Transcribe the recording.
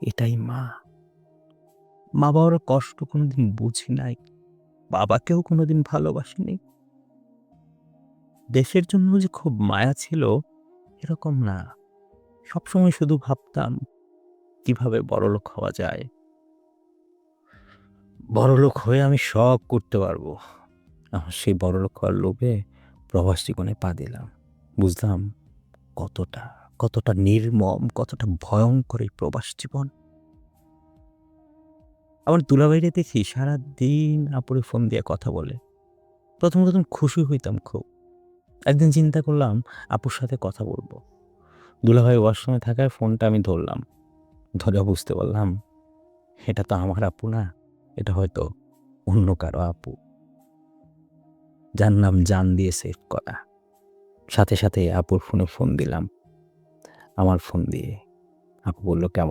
এটাই মা। মা-বাবার কষ্ট কোনোদিন বুঝি নাই। বাবাকেও কোনোদিন ভালোবাসিনি। দেশের জন্য যে খুব মায়া ছিল, এরকম না। সবসময় শুধু ভাবতাম কিভাবে বড়লোক হওয়া যায়। বড়লোক হয়ে আমি সব করতে পারবো। আমার সেই বড়লোক হওয়ার লোভে প্রবাস জীবনে পা দিলাম। বুঝলাম কতটা, কতটা নির্মম, কতটা ভয়ংকর এই প্রবাস জীবন। আমার দুলাভাইরে দেখি সারাদিন আপুরে ফোন দিয়ে কথা বলে। ১ম খুশি হইতাম খুব। একদিন চিন্তা করলাম আপুর সাথে কথা বলব। দুলাভাই ওয়াশরুমে থাকায় ফোনটা আমি ধরলাম। ধরে বুঝতে পারলাম এটা তো আমার আপু না, এটা হয়তো অন্য কারো আপু। যার নাম জান দিয়ে সেভ করা। সাথে আপুর ফোনে ফোন দিলাম। আমার ফোন দিয়ে। আপু বলল, "কেমন